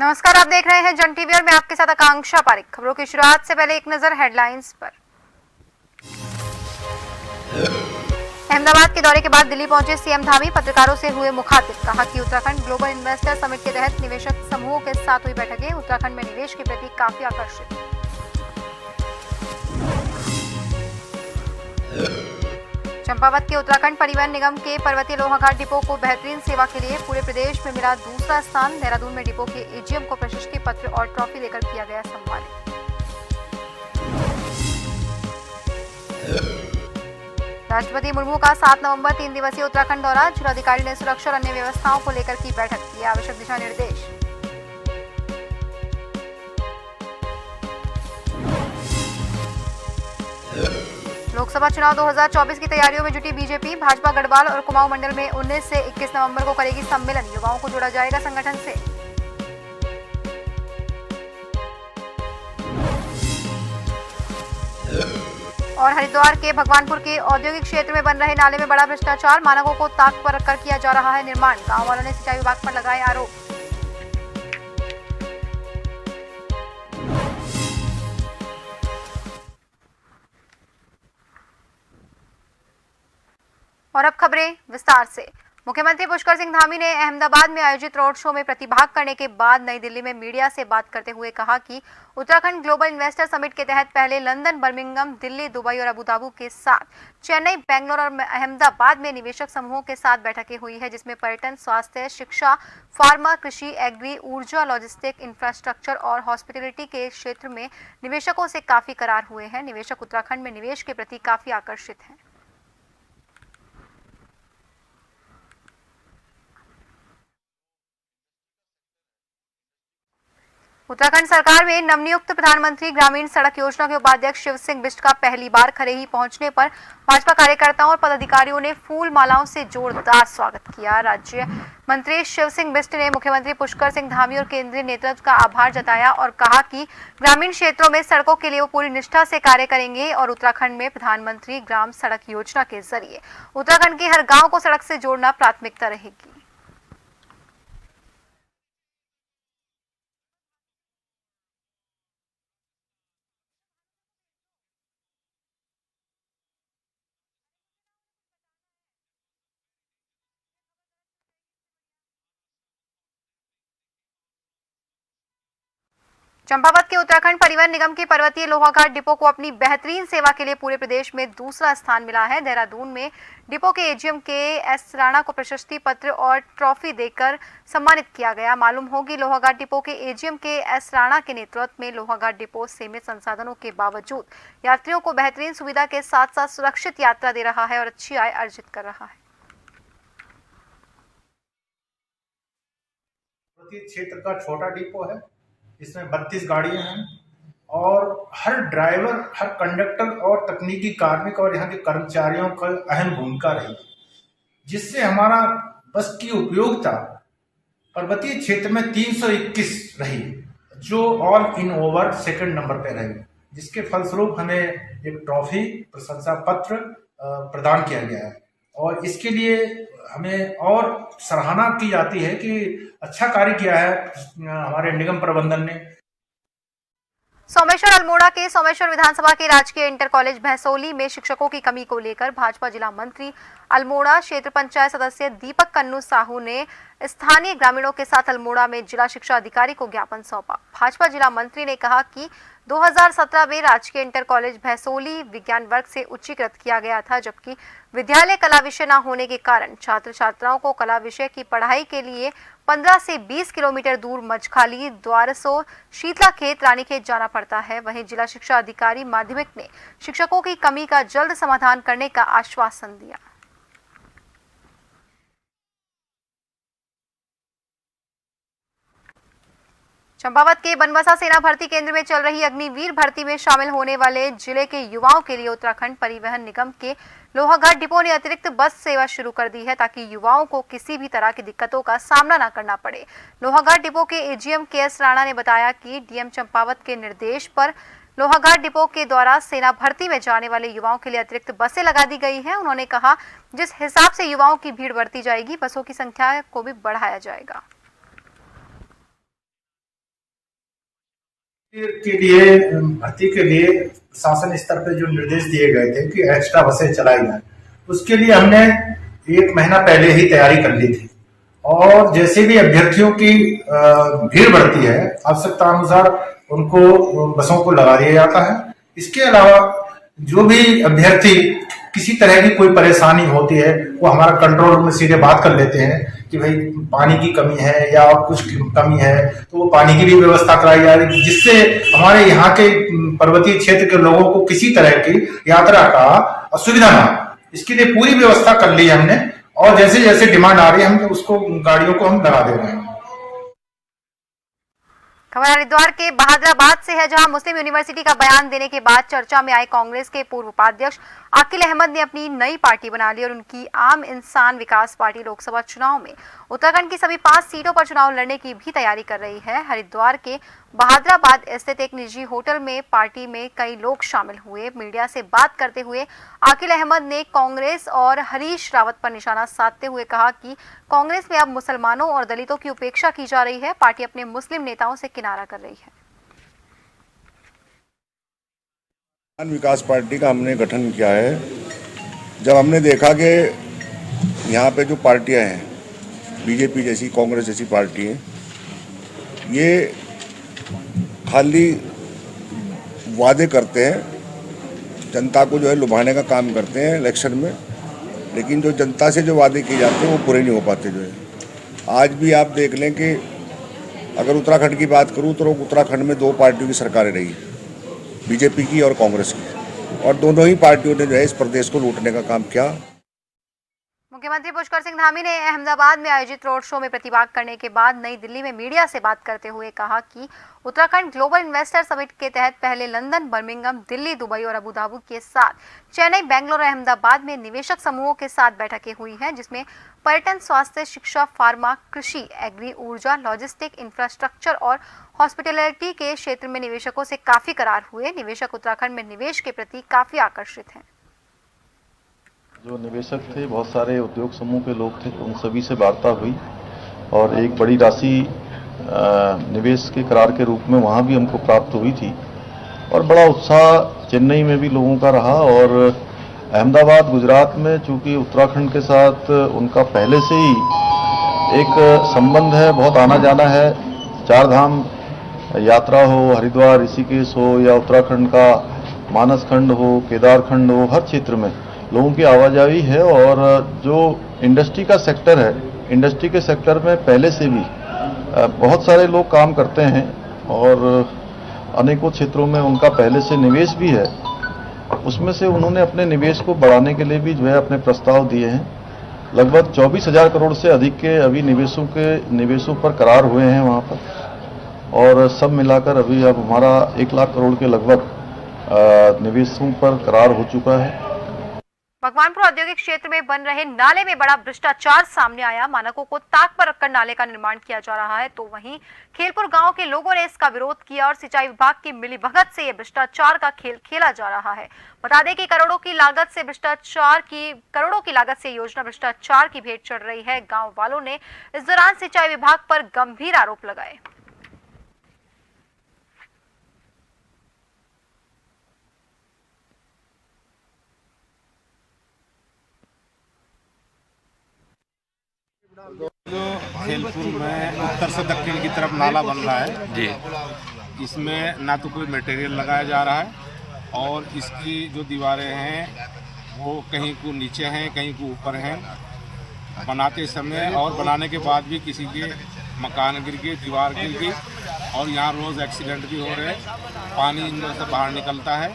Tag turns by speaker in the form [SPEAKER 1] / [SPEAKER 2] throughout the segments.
[SPEAKER 1] नमस्कार, आप देख रहे हैं जन टीवी और मैं आपके साथ आकांक्षा पारिक। खबरों की शुरुआत से पहले एक नजर हेडलाइंस पर। अहमदाबाद के दौरे के बाद दिल्ली पहुंचे सीएम धामी, पत्रकारों से हुए मुखातिब। कहा कि उत्तराखंड ग्लोबल इन्वेस्टर समिट के तहत निवेशक समूहों के साथ हुई बैठकें उत्तराखंड में निवेश के प्रति काफी आकर्षित। चंपावत के उत्तराखंड परिवहन निगम के पर्वतीय लोहाघाट डिपो को बेहतरीन सेवा के लिए पूरे प्रदेश में मिला दूसरा स्थान। देहरादून में डिपो के एजीएम को प्रशस्ति पत्र और ट्रॉफी देकर किया गया सम्मानित। राष्ट्रपति मुर्मू का 7 नवंबर 3 दिवसीय उत्तराखंड दौरा। जिलाधिकारी ने सुरक्षा और अन्य व्यवस्थाओं को लेकर की बैठक, किए आवश्यक दिशा निर्देश। लोकसभा चुनाव 2024 की तैयारियों में जुटी बीजेपी। भाजपा गढ़वाल और कुमाऊं मंडल में 19 से 21 नवंबर को करेगी सम्मेलन। युवाओं को जोड़ा जाएगा संगठन से। और हरिद्वार के भगवानपुर के औद्योगिक क्षेत्र में बन रहे नाले में बड़ा भ्रष्टाचार। मानकों को ताक पर रखकर किया जा रहा है निर्माण। गांव वालों ने सिंचाई विभाग पर लगाए आरोप। और अब खबरें विस्तार से। मुख्यमंत्री पुष्कर सिंह धामी ने अहमदाबाद में आयोजित रोड शो में प्रतिभाग करने के बाद नई दिल्ली में मीडिया से बात करते हुए कहा कि उत्तराखंड ग्लोबल इन्वेस्टर समिट के तहत पहले लंदन, बर्मिंघम, दिल्ली, दुबई और अबुधाबी के साथ चेन्नई, बेंगलोर और अहमदाबाद में निवेशक समूहों के साथ बैठकें हुई है, जिसमें पर्यटन, स्वास्थ्य, शिक्षा, फार्मा, कृषि, एग्री, ऊर्जा, लॉजिस्टिक, इंफ्रास्ट्रक्चर और हॉस्पिटलिटी के क्षेत्र में निवेशकों से काफी करार हुए हैं। निवेशक उत्तराखंड में निवेश के प्रति काफी आकर्षित हैं। उत्तराखंड सरकार में नवनियुक्त प्रधानमंत्री ग्रामीण सड़क योजना के उपाध्यक्ष शिव सिंह बिष्ट का पहली बार खरेही पहुंचने पर भाजपा कार्यकर्ताओं और पदाधिकारियों ने फूल मालाओं से जोरदार स्वागत किया। राज्य मंत्री शिव सिंह बिष्ट ने मुख्यमंत्री पुष्कर सिंह धामी और केंद्रीय नेतृत्व का आभार जताया और कहा कि ग्रामीण क्षेत्रों में सड़कों के लिए वो पूरी निष्ठा से कार्य करेंगे और उत्तराखंड में प्रधानमंत्री ग्राम सड़क योजना के जरिए उत्तराखंड के हर गाँव को सड़क से जोड़ना प्राथमिकता रहेगी। चंपावत के उत्तराखंड परिवहन निगम के पर्वतीय लोहाघाट डिपो को अपनी बेहतरीन सेवा के लिए पूरे प्रदेश में दूसरा स्थान मिला है। देहरादून में डिपो के एजीएम के एस राणा को प्रशस्ति पत्र और ट्रॉफी देकर सम्मानित किया गया। मालूम हो कि लोहाघाट डिपो के एजीएम के एस राणा के नेतृत्व में लोहाघाट डिपो सीमित संसाधनों के बावजूद यात्रियों को बेहतरीन सुविधा के साथ साथ सुरक्षित यात्रा दे रहा है और अच्छी आय अर्जित कर रहा है।
[SPEAKER 2] क्षेत्र का छोटा डिपो है, इसमें 32 गाड़ियां हैं और हर ड्राइवर, हर कंडक्टर और तकनीकी कार्मिक और यहाँ के कर्मचारियों का अहम भूमिका रही, जिससे हमारा बस की उपयोगिता पर्वतीय क्षेत्र में 321 रही, जो all in over second number पे रही, जिसके फलस्वरूप हमें एक ट्रॉफी, प्रशंसा पत्र प्रदान किया गया है और इसके लिए हमें और सराहना की जाती है कि अच्छा कार्य किया है हमारे निगम प्रबंधन ने।
[SPEAKER 1] सोमेश्वर अल्मोड़ा के सोमेश्वर विधानसभा के राजकीय इंटर कॉलेज भैंसोली में शिक्षकों की कमी को लेकर भाजपा जिला मंत्री अल्मोड़ा क्षेत्र पंचायत सदस्य दीपक कन्नू साहू ने स्थानीय ग्रामीणों के साथ अल्मोड़ा में जिला शिक्षा अधिकारी को ज्ञापन सौंपा। भाजपा जिला मंत्री ने कहा कि 2017 में राजकीय इंटर कॉलेज भैंसोली विज्ञान वर्ग से उच्चीकृत किया गया था, जबकि विद्यालय कला विषय न होने के कारण छात्र छात्राओं को कला विषय की पढ़ाई के लिए 15 से 20 किलोमीटर दूर मजखाली, द्वारसो, शीतला खेत, रानीखेत जाना पड़ता है। वहीं जिला शिक्षा अधिकारी माध्यमिक ने शिक्षकों की कमी का जल्द समाधान करने का आश्वासन दिया। चंपावत के बनबसा सेना भर्ती केंद्र में चल रही अग्निवीर भर्ती में शामिल होने वाले जिले के युवाओं के लिए उत्तराखंड परिवहन निगम के लोहाघाट डिपो ने अतिरिक्त बस सेवा शुरू कर दी है, ताकि युवाओं को किसी भी तरह की दिक्कतों का सामना न करना पड़े। लोहाघाट डिपो के एजीएम के एस राणा ने बताया कि डीएम चंपावत के निर्देश पर लोहाघाट डिपो के द्वारा सेना भर्ती में जाने वाले युवाओं के लिए अतिरिक्त बसें लगा दी गई है। उन्होंने कहा, जिस हिसाब से युवाओं की भीड़ बढ़ती जाएगी, बसों की संख्या को भी बढ़ाया जाएगा।
[SPEAKER 2] के लिए भर्ती के लिए शासन स्तर पे जो निर्देश दिए गए थे कि एक्स्ट्रा बसें चलाई जाए, उसके लिए हमने 1 महीना पहले ही तैयारी कर ली थी। और जैसे भी अभ्यर्थियों की भीड़ बढ़ती है, आवश्यकता अनुसार उनको बसों को लगा दिया जाता है। इसके अलावा जो भी अभ्यर्थी किसी तरह की कोई परेशानी होती है, वो हमारा कंट्रोल रूम में सीधे बात कर लेते हैं कि भाई पानी की कमी है या और कुछ कमी है, तो वो पानी की भी व्यवस्था कराई जा रही है, जिससे हमारे यहाँ के पर्वतीय क्षेत्र के लोगों को किसी तरह की यात्रा का असुविधा ना हो। इसके लिए पूरी व्यवस्था कर ली है हमने, और जैसे जैसे डिमांड आ रही है हम उसको गाड़ियों को हम लगा दे रहे हैं।
[SPEAKER 1] खबर हरिद्वार के बहादुराबाद से है, जहां मुस्लिम यूनिवर्सिटी का बयान देने के बाद चर्चा में आए कांग्रेस के पूर्व उपाध्यक्ष आकिल अहमद ने अपनी नई पार्टी बना ली और उनकी आम इंसान विकास पार्टी लोकसभा चुनाव में उत्तराखंड की सभी 5 सीटों पर चुनाव लड़ने की भी तैयारी कर रही है। हरिद्वार के बहादुराबाद स्थित एक निजी होटल में पार्टी में कई लोग शामिल हुए। मीडिया से बात करते हुए आकिल अहमद ने कांग्रेस और हरीश रावत पर निशाना साधते हुए कहा कि कांग्रेस में अब मुसलमानों और दलितों की उपेक्षा की जा रही है। पार्टी अपने मुस्लिम नेताओं से किनारा कर रही है।
[SPEAKER 3] विकास पार्टी का हमने गठन किया है। जब हमने देखा कि यहाँ पे जो पार्टियाँ हैं, बीजेपी जैसी, कांग्रेस जैसी पार्टी हैं, ये खाली वादे करते हैं, जनता को जो है लुभाने का काम करते हैं इलेक्शन में, लेकिन जो जनता से जो वादे किए जाते हैं वो पूरे नहीं हो पाते। जो है आज भी आप देख लें कि अगर उत्तराखंड की बात करूँ तो उत्तराखंड में 2 पार्टियों की सरकारें रही, बीजेपी की और कांग्रेस की, और दोनों ही पार्टियों ने जो है इस प्रदेश को लूटने का काम किया।
[SPEAKER 1] मुख्यमंत्री पुष्कर सिंह धामी ने अहमदाबाद में आयोजित रोड शो में प्रतिभाग करने के बाद नई दिल्ली में मीडिया से बात करते हुए कहा कि उत्तराखंड ग्लोबल इन्वेस्टर समिट के तहत पहले लंदन, बर्मिंघम, दिल्ली, दुबई और अबू धाबी के साथ चेन्नई, बेंगलोर और अहमदाबाद में निवेशक समूहों के साथ बैठकें हुई हैं, जिसमें पर्यटन, स्वास्थ्य, शिक्षा, फार्मा, कृषि, एग्री, ऊर्जा, लॉजिस्टिक, इंफ्रास्ट्रक्चर और हॉस्पिटैलिटी के क्षेत्र में निवेशकों से काफी करार हुए। निवेशक उत्तराखंड में निवेश के प्रति काफी आकर्षित हैं।
[SPEAKER 4] जो निवेशक थे, बहुत सारे उद्योग समूह के लोग थे, उन सभी से वार्ता हुई और एक बड़ी राशि निवेश के करार के रूप में वहाँ भी हमको प्राप्त हुई थी और बड़ा उत्साह चेन्नई में भी लोगों का रहा। और अहमदाबाद, गुजरात में चूँकि उत्तराखंड के साथ उनका पहले से ही एक संबंध है, बहुत आना जाना है, 4 धाम यात्रा हो, हरिद्वार, ऋषिकेश हो या उत्तराखंड का मानसखंड हो, केदारखंड हो, हर क्षेत्र में लोगों की आवाजाही है। और जो इंडस्ट्री का सेक्टर है, इंडस्ट्री के सेक्टर में पहले से भी बहुत सारे लोग काम करते हैं और अनेकों क्षेत्रों में उनका पहले से निवेश भी है। उसमें से उन्होंने अपने निवेश को बढ़ाने के लिए भी जो है अपने प्रस्ताव दिए हैं। लगभग 24,000 करोड़ से अधिक के अभी निवेशों पर करार हुए हैं वहाँ पर, और सब मिलाकर अभी अब हमारा 1 लाख करोड़ के लगभग निवेशों पर करार हो चुका है।
[SPEAKER 1] भगवानपुर औद्योगिक क्षेत्र में बन रहे नाले में बड़ा भ्रष्टाचार सामने आया। मानकों को ताक पर रखकर नाले का निर्माण किया जा रहा है, तो वहीं खेलपुर गांव के लोगों ने इसका विरोध किया और सिंचाई विभाग की मिलीभगत से ये भ्रष्टाचार का खेल खेला जा रहा है। बता दें कि करोड़ों की लागत से योजना भ्रष्टाचार की भेंट चढ़ रही है। गाँव वालों ने इस दौरान सिंचाई विभाग पर गंभीर आरोप लगाए।
[SPEAKER 5] जो खेलपुर में उत्तर से दक्षिण की तरफ नाला बन रहा है जी, इसमें ना तो कोई मटेरियल लगाया जा रहा है और इसकी जो दीवारें हैं वो कहीं को नीचे हैं, कहीं को ऊपर हैं। बनाते समय और बनाने के बाद भी किसी के मकान गिर गए, दीवार गिर गई और यहाँ रोज़ एक्सीडेंट भी हो रहे हैं। पानी इनमें से बाहर निकलता है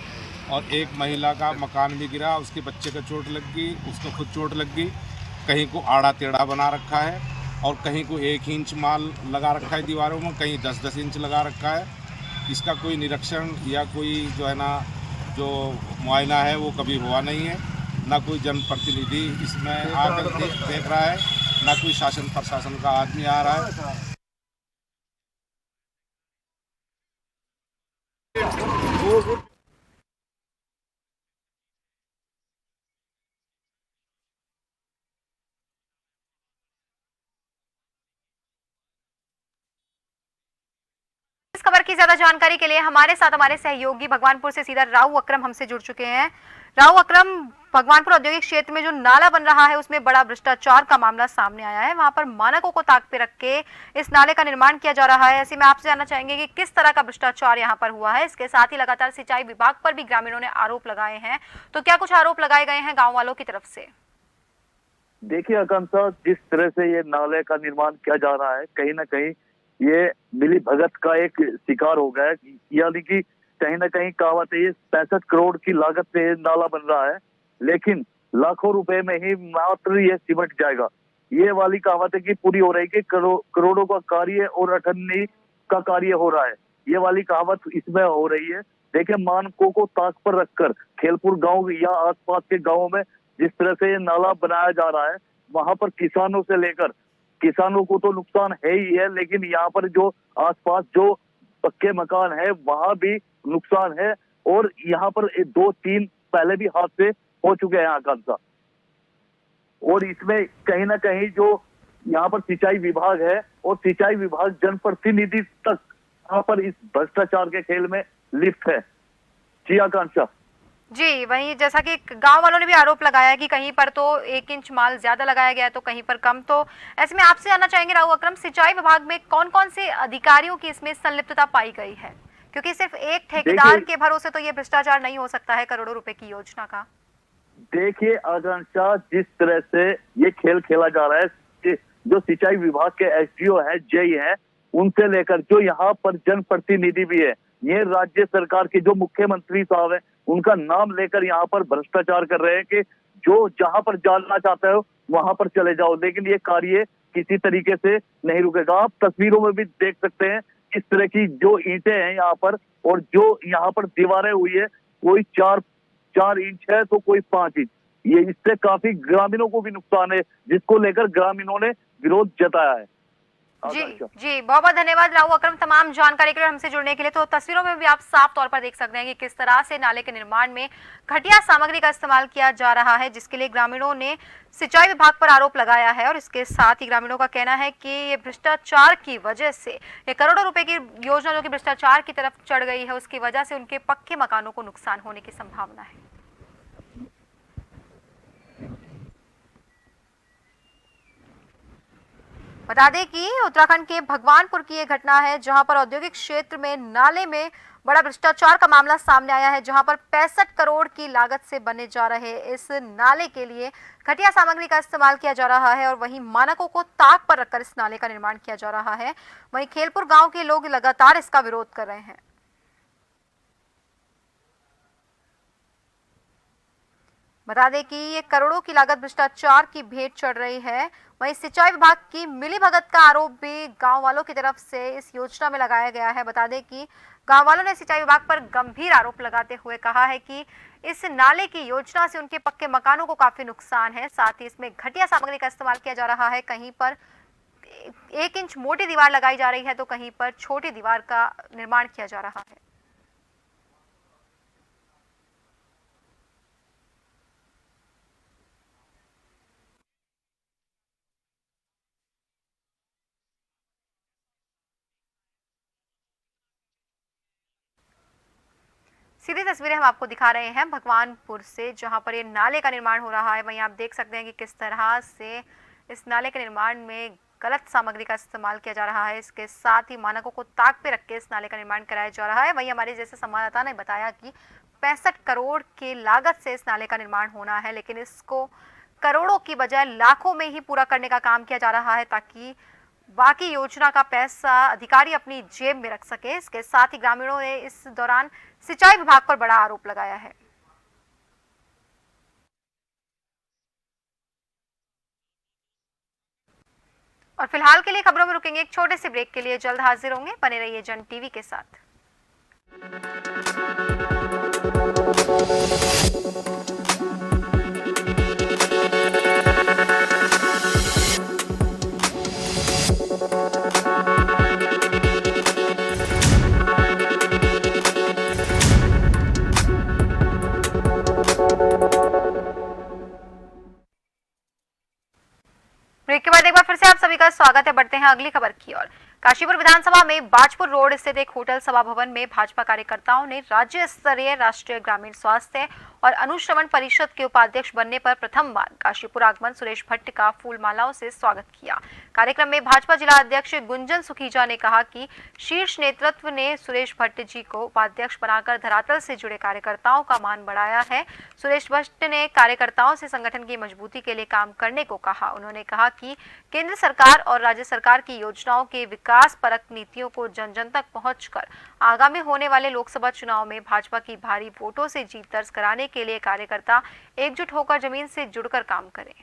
[SPEAKER 5] और एक महिला का मकान भी गिरा, उसके बच्चे को चोट लग गई, उसको खुद चोट लग गई। कहीं को आड़ा टेढ़ा बना रखा है और कहीं को 1 इंच माल लगा रखा है दीवारों में, कहीं 10-10 इंच लगा रखा है। इसका कोई निरीक्षण या कोई जो है ना जो मुआयना है वो कभी हुआ नहीं है। ना कोई जनप्रतिनिधि इसमें आकर देख रहा है, ना कोई शासन प्रशासन का आदमी आ रहा है।
[SPEAKER 1] इस खबर की ज्यादा जानकारी के लिए हमारे साथ हमारे सहयोगी भगवानपुर से सीधा राव अकरम हमसे जुड़ चुके हैं। राव अकरम, भगवानपुर औद्योगिक क्षेत्र में जो नाला बन रहा है उसमें बड़ा भ्रष्टाचार का मामला सामने आया है। वहां पर मानकों को ताक पे रख के इस नाले का निर्माण किया जा रहा है। ऐसे में आपसे जानना चाहेंगे कि किस तरह का भ्रष्टाचार यहां पर हुआ है। इसके साथ ही लगातार सिंचाई विभाग पर भी ग्रामीणों ने आरोप लगाए हैं, तो क्या कुछ आरोप लगाए गए हैं गाँव वालों की तरफ से?
[SPEAKER 6] देखिए आकांक्षा, जिस तरह से ये नाले का निर्माण किया जा रहा है, कहीं ना कहीं ये मिली भगत का एक शिकार हो गया है। यानी कि कहीं ना कहीं कहावत है, ये 65 करोड़ की लागत से ये नाला बन रहा है, लेकिन लाखों रुपए में ही मात्र ये सिमट जाएगा। ये वाली कहावत है कि पूरी हो रही है कि करोड़ों का कार्य और अठन्नी का कार्य हो रहा है। ये वाली कहावत इसमें हो रही है। देखिए, मानकों को ताक पर रखकर खेलपुर गांव या आसपास के गांवों में जिस तरह से ये नाला बनाया जा रहा है, वहां पर किसानों से लेकर, किसानों को तो नुकसान है ही है, लेकिन यहाँ पर जो आसपास जो पक्के मकान है वहां भी नुकसान है। और यहाँ पर 2-3 पहले भी हादसे हो चुके हैं आकांक्षा। और इसमें कहीं ना कहीं जो यहाँ पर सिंचाई विभाग है और सिंचाई विभाग जनप्रतिनिधि तक यहाँ पर इस भ्रष्टाचार के खेल में लिप्त है। जी आकांक्षा।
[SPEAKER 1] जी, वहीं जैसा कि गांव वालों ने भी आरोप लगाया है कि कहीं पर तो 1 इंच माल ज्यादा लगाया गया है तो कहीं पर कम। तो ऐसे में आपसे जानना चाहेंगे राव अकरम, सिंचाई विभाग में कौन कौन से अधिकारियों की इसमें संलिप्तता पाई गई है? क्योंकि सिर्फ एक ठेकेदार के भरोसे तो ये भ्रष्टाचार नहीं हो सकता है करोड़ों रुपए की योजना का।
[SPEAKER 6] देखिए आकांक्षा, जिस तरह से ये खेल खेला जा रहा है, जो सिंचाई विभाग के एसडीओ है, जेई है, उनसे लेकर जो यहाँ पर जनप्रतिनिधि भी है, ये राज्य सरकार के जो मुख्यमंत्री साहब है, उनका नाम लेकर यहाँ पर भ्रष्टाचार कर रहे हैं कि जो जहां पर जाना चाहते हो वहां पर चले जाओ। लेकिन ये कार्य किसी तरीके से नहीं रुकेगा। आप तस्वीरों में भी देख सकते हैं इस तरह की जो ईंटें हैं यहाँ पर, और जो यहाँ पर दीवारें हुई है, कोई 4 इंच है तो कोई 5 इंच। ये इससे काफी ग्रामीणों को भी नुकसान है, जिसको लेकर ग्रामीणों ने विरोध जताया है।
[SPEAKER 1] जी जी, बहुत बहुत धन्यवाद राव अकरम तमाम जानकारी के लिए हमसे जुड़ने के लिए। तो तस्वीरों में भी आप साफ तौर पर देख सकते हैं कि किस तरह से नाले के निर्माण में घटिया सामग्री का इस्तेमाल किया जा रहा है, जिसके लिए ग्रामीणों ने सिंचाई विभाग पर आरोप लगाया है। और इसके साथ ही ग्रामीणों का कहना है कि ये भ्रष्टाचार की वजह से, ये करोड़ों रुपए की योजना जो कि भ्रष्टाचार की तरफ चढ़ गई है, उसकी वजह से उनके पक्के मकानों को नुकसान होने की संभावना है। बता दें कि उत्तराखंड के भगवानपुर की ये घटना है, जहां पर औद्योगिक क्षेत्र में नाले में बड़ा भ्रष्टाचार का मामला सामने आया है, जहां पर 65 करोड़ की लागत से बने जा रहे इस नाले के लिए घटिया सामग्री का इस्तेमाल किया जा रहा है और वहीं मानकों को ताक पर रखकर इस नाले का निर्माण किया जा रहा है। वहीं खेलपुर गांव के लोग लगातार इसका विरोध कर रहे हैं। बता दें कि ये करोड़ों की लागत भ्रष्टाचार की भेंट चढ़ रही है। वहीं सिंचाई विभाग की मिलीभगत का आरोप भी गांव वालों की तरफ से इस योजना में लगाया गया है। बता दें कि गांव वालों ने सिंचाई विभाग पर गंभीर आरोप लगाते हुए कहा है कि इस नाले की योजना से उनके पक्के मकानों को काफी नुकसान है। साथ ही इसमें घटिया सामग्री का इस्तेमाल किया जा रहा है। कहीं पर 1 इंच मोटी दीवार लगाई जा रही है तो कहीं पर छोटी दीवार का निर्माण किया जा रहा है। सीधी तस्वीरें हम आपको दिखा रहे हैं भगवानपुर से, जहां पर ये नाले का निर्माण हो रहा है। वहीं आप देख सकते हैं कि किस तरह से इस नाले के निर्माण में गलत सामग्री का इस्तेमाल किया जा रहा है। इसके साथ ही मानकों को ताक पे रख के इस नाले का निर्माण कराया जा रहा है। वहीं हमारे जैसे संवाददाता ने बताया कि 65 करोड़ की लागत से इस नाले का निर्माण होना है, लेकिन इसको करोड़ों की बजाय लाखों में ही पूरा करने का काम किया जा रहा है, ताकि बाकी योजना का पैसा अधिकारी अपनी जेब में रख सके। इसके साथ ही ग्रामीणों ने इस दौरान सिंचाई विभाग पर बड़ा आरोप लगाया है। और फिलहाल के लिए खबरों में रुकेंगे एक छोटे से ब्रेक के लिए। जल्द हाजिर होंगे, बने रहिए जन टीवी के साथ। ब्रेक के बाद एक बार फिर से आप सभी का स्वागत है। बढ़ते हैं अगली खबर की ओर। काशीपुर विधानसभा में बाजपुर रोड स्थित एक होटल सभा भवन में भाजपा कार्यकर्ताओं ने राज्य स्तरीय राष्ट्रीय ग्रामीण स्वास्थ्य और अनुश्रवण परिषद के उपाध्यक्ष बनने पर प्रथम बार काशीपुर आगमन सुरेश भट्ट का फूल मालाओं से स्वागत किया। कार्यक्रम में भाजपा जिला अध्यक्ष गुंजन सुखीजा ने कहा कि शीर्ष नेतृत्व ने सुरेश भट्ट जी को उपाध्यक्ष बनाकर धरातल से जुड़े कार्यकर्ताओं का मान बढ़ाया है। सुरेश भट्ट ने कार्यकर्ताओं से संगठन की मजबूती के लिए काम करने को कहा। उन्होंने कहा कि केंद्र सरकार और राज्य सरकार की योजनाओं के विकास परक नीतियों को जन जन तक पहुंचकर आगामी होने वाले लोकसभा चुनाव में भाजपा की भारी वोटों से जीत दर्ज कराने के लिए कार्यकर्ता एकजुट होकर जमीन से जुड़कर काम करें।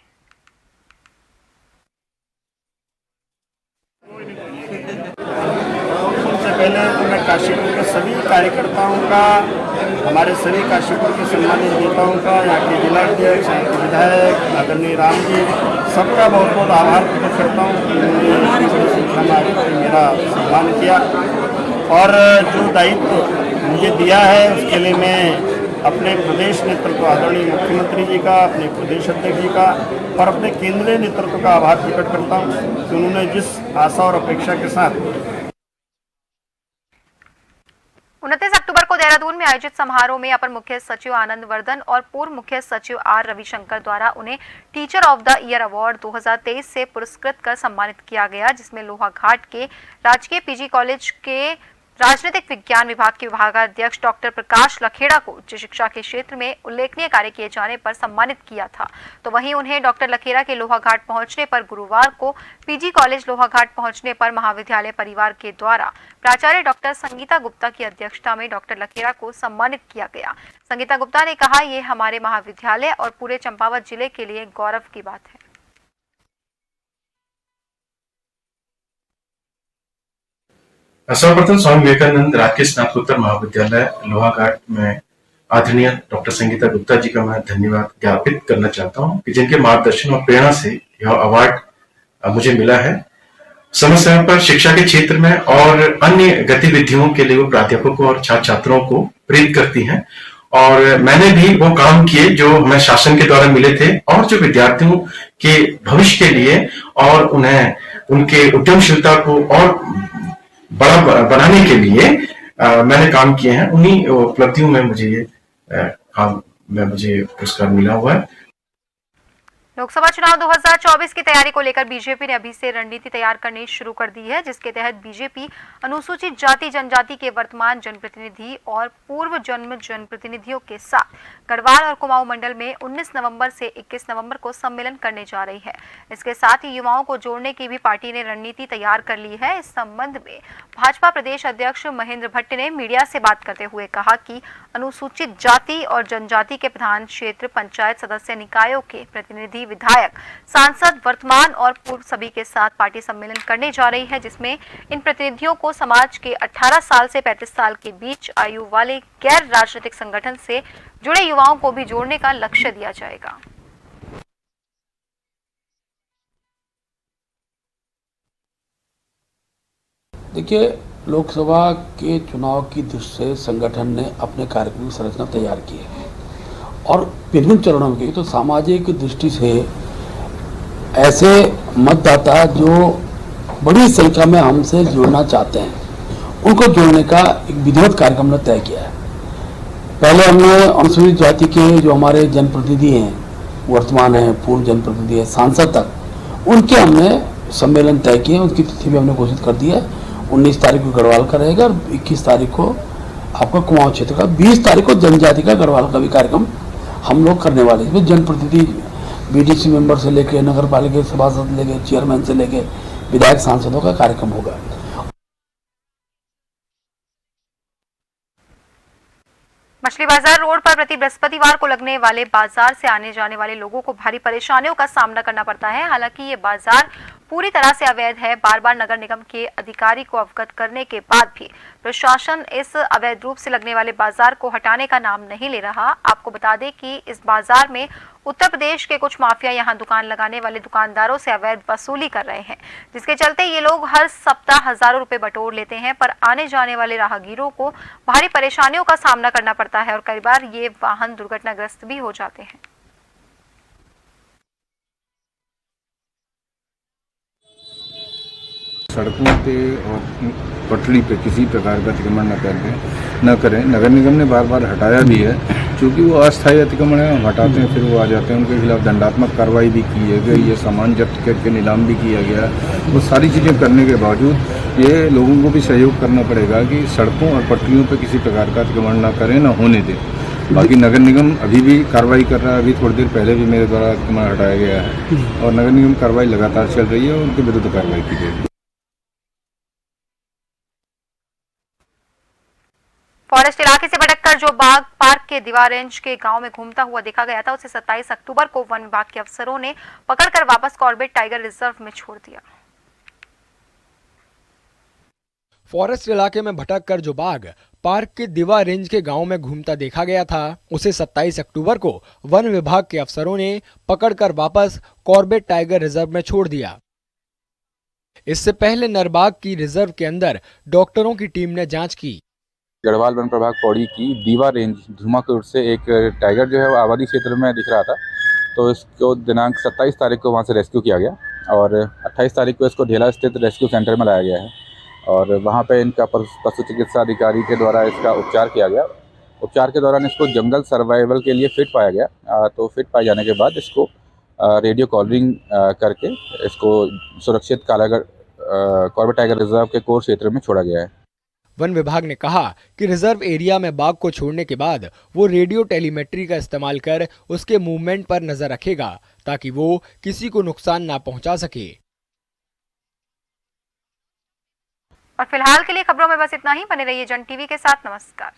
[SPEAKER 7] सबसे पहले तो मैं काशीपुर के सभी कार्यकर्ताओं का, हमारे सभी काशीपुर के सम्मानित नेताओं का, यहाँ के जिला अध्यक्ष, यहाँ के विधायक आदरणीय राम जी, सबका बहुत बहुत आभार प्रकट करता हूँ कि उन्होंने बड़ी संख्या में आकर मेरा सम्मान किया और जो दायित्व मुझे दिया है उसके लिए मैं अपने प्रदेश नेतृत्व आदरणीय मुख्यमंत्री जी का, अपने प्रदेश अध्यक्ष जी का और अपने केंद्रीय नेतृत्व का आभार प्रकट करता हूँ कि उन्होंने जिस आशा और अपेक्षा के साथ
[SPEAKER 1] 29 अक्टूबर को देहरादून में आयोजित समारोह में अपर मुख्य सचिव आनंद वर्धन और पूर्व मुख्य सचिव आर रविशंकर द्वारा उन्हें teacher of the year award 2023 से पुरस्कृत कर सम्मानित किया गया, जिसमें लोहाघाट के राजकीय पीजी कॉलेज के राजनीतिक विज्ञान विभाग के विभागाध्यक्ष डॉक्टर प्रकाश लखेड़ा को उच्च शिक्षा के क्षेत्र में उल्लेखनीय कार्य किए जाने पर सम्मानित किया था। तो वहीं उन्हें डॉक्टर लखेड़ा के लोहाघाट पहुंचने पर गुरुवार को पीजी कॉलेज लोहाघाट पहुंचने पर महाविद्यालय परिवार के द्वारा प्राचार्य डॉक्टर संगीता गुप्ता की अध्यक्षता में डॉक्टर लखेड़ा को सम्मानित किया गया। संगीता गुप्ता ने कहा, ये हमारे महाविद्यालय और पूरे चंपावत जिले के लिए गौरव की बात है।
[SPEAKER 8] सर्वप्रथम स्वामी विवेकानंद राजकीय स्नातकोत्तर महाविद्यालय लोहाघाट में आदरणीय डॉक्टर संगीता गुप्ता जी का मैं धन्यवाद ज्ञापित करना चाहता हूं कि जिनके मार्गदर्शन और प्रेरणा से यह अवार्ड मुझे मिला है। समय समय पर शिक्षा के क्षेत्र में और अन्य गतिविधियों के लिए वो प्राध्यापकों और छात्र छात्रों को प्रेरित करती हैं और मैंने भी वो काम किए जो हमें शासन के द्वारा मिले थे और जो विद्यार्थियों के भविष्य के लिए और उन्हें उनके उद्यमशीलता को और बड़ा बनाने के लिए मैंने काम किए हैं। उन्हीं उपलब्धियों में मुझे पुरस्कार मिला हुआ है।
[SPEAKER 1] लोकसभा चुनाव 2024 की तैयारी को लेकर बीजेपी ने अभी से रणनीति तैयार करनी शुरू कर दी है, जिसके तहत बीजेपी अनुसूचित जाति जनजाति के वर्तमान जनप्रतिनिधि और पूर्व जन्म जनप्रतिनिधियों के साथ गढ़वाल और कुमाऊं मंडल में 19 नवंबर से 21 नवंबर को सम्मेलन करने जा रही है। इसके साथ ही युवाओं को जोड़ने की भी पार्टी ने रणनीति तैयार कर ली है। इस संबंध में भाजपा प्रदेश अध्यक्ष महेंद्र भट्ट ने मीडिया से बात करते हुए कहा कि अनुसूचित जाति और जनजाति के प्रधान क्षेत्र पंचायत सदस्य निकायों के प्रतिनिधि, विधायक, सांसद, वर्तमान और पूर्व सभी के साथ पार्टी सम्मेलन करने जा रही है, जिसमें इन प्रतिनिधियों को समाज के 18 साल से 35 साल के बीच आयु वाले गैर राजनीतिक संगठन से जुड़े युवाओं को भी जोड़ने का लक्ष्य दिया जाएगा।
[SPEAKER 9] देखिए, लोकसभा के चुनाव की दृष्टि से संगठन ने अपने कार्यक्रम की संरचना तैयार की है और विभिन्न चरणों में की। तो सामाजिक दृष्टि से ऐसे मतदाता जो बड़ी संख्या में हमसे जुड़ना चाहते हैं, उनको जोड़ने का एक विधिवत कार्यक्रम ने तय किया है। पहले हमने अनुसूचित जाति के जो हमारे जनप्रतिनिधि हैं, वर्तमान हैं, पूर्व जनप्रतिनिधि हैं, सांसद तक, उनके हमने सम्मेलन तय किए। उनकी तिथि भी हमने घोषित कर दी है। 19 तारीख को गढ़वाल का रहेगा और 21 तारीख को आपका कुमाऊं क्षेत्र का, 20 तारीख को जनजाति का गढ़वाल का भी कार्यक्रम हम लोग करने वाले हैं। इसमें जनप्रतिनिधि बीडीसी मेंबर से लेके नगर पालिका सभासद से लेके चेयरमैन से लेके विधायक सांसदों का कार्यक्रम होगा।
[SPEAKER 1] मछली बाजार रोड पर प्रति बृहस्पतिवार को लगने वाले बाजार से आने जाने वाले लोगों को भारी परेशानियों का सामना करना पड़ता है। हालांकि ये बाजार पूरी तरह से अवैध है। बार बार नगर निगम के अधिकारी को अवगत करने के बाद भी प्रशासन इस अवैध रूप से लगने वाले बाजार को हटाने का नाम नहीं ले रहा। आपको बता दें कि इस बाजार में उत्तर प्रदेश के कुछ माफिया यहां दुकान लगाने वाले दुकानदारों से अवैध वसूली कर रहे हैं, जिसके चलते ये लोग हर सप्ताह हजारों रुपए बटोर लेते हैं, पर आने जाने वाले राहगीरों को भारी परेशानियों का सामना करना पड़ता है और कई बार ये वाहन दुर्घटनाग्रस्त भी हो जाते हैं।
[SPEAKER 10] सड़कों पे और पटरी पे किसी प्रकार का अतिक्रमण न करें। नगर निगम ने बार बार हटाया भी है, क्योंकि वो अस्थायी अतिक्रमण है, हम हटाते हैं फिर वो आ जाते हैं। उनके खिलाफ दंडात्मक कार्रवाई भी की है गई, ये सामान जब्त करके नीलाम भी किया गया। वो सारी चीज़ें करने के बावजूद ये लोगों को भी सहयोग करना पड़ेगा कि सड़कों और पटरियों पर किसी प्रकार का अतिक्रमण न करें, न होने दें। बाकी नगर निगम अभी भी कार्रवाई कर रहा है। अभी थोड़ी देर पहले भी मेरे द्वारा अतिक्रमण हटाया गया है और नगर निगम कार्रवाई लगातार चल रही है और उनके विरुद्ध कार्रवाई की जाएगी।
[SPEAKER 1] फॉरेस्ट इलाके से भटककर जो बाघ पार्क के दीवार रेंज के गांव में घूमता हुआ देखा गया था, उसे 27 अक्टूबर को वन विभाग के अफसरों ने पकड़कर वापस कॉर्बेट टाइगर रिजर्व में छोड़ दिया।
[SPEAKER 11] फॉरेस्ट इलाके में भटककर जो बाघ पार्क के दिवा रेंज के गांव में घूमता देखा गया था, उसे 27 अक्टूबर को वन विभाग के अफसरों ने पकड़कर वापस कॉर्बेट टाइगर रिजर्व में छोड़ दिया। इससे पहले नरबाग की रिजर्व के अंदर डॉक्टरों की टीम ने जांच की।
[SPEAKER 12] गढ़वाल वन प्रभाग पौड़ी की दीवा रेंज धुमाकुर से एक टाइगर जो है वो आबादी क्षेत्र में दिख रहा था, तो इसको दिनांक 27 तारीख को वहाँ से रेस्क्यू किया गया और 28 तारीख को इसको ढेला स्थित रेस्क्यू सेंटर में लाया गया है और वहाँ पे इनका पशु चिकित्सा अधिकारी के द्वारा इसका उपचार किया गया। उपचार के दौरान इसको जंगल सर्वाइवल के लिए फिट पाया गया। तो फिट पाए जाने के बाद इसको रेडियो कॉलरिंग करके इसको सुरक्षित कॉर्बेट टाइगर रिजर्व के कोर क्षेत्र में छोड़ा गया है।
[SPEAKER 11] वन विभाग ने कहा कि रिजर्व एरिया में बाघ को छोड़ने के बाद वो रेडियो टेलीमेट्री का इस्तेमाल कर उसके मूवमेंट पर नजर रखेगा ताकि वो किसी को नुकसान ना पहुंचा सके।
[SPEAKER 1] और फिलहाल के लिए खबरों में बस इतना ही। बने रहिए जन टीवी के साथ। नमस्कार।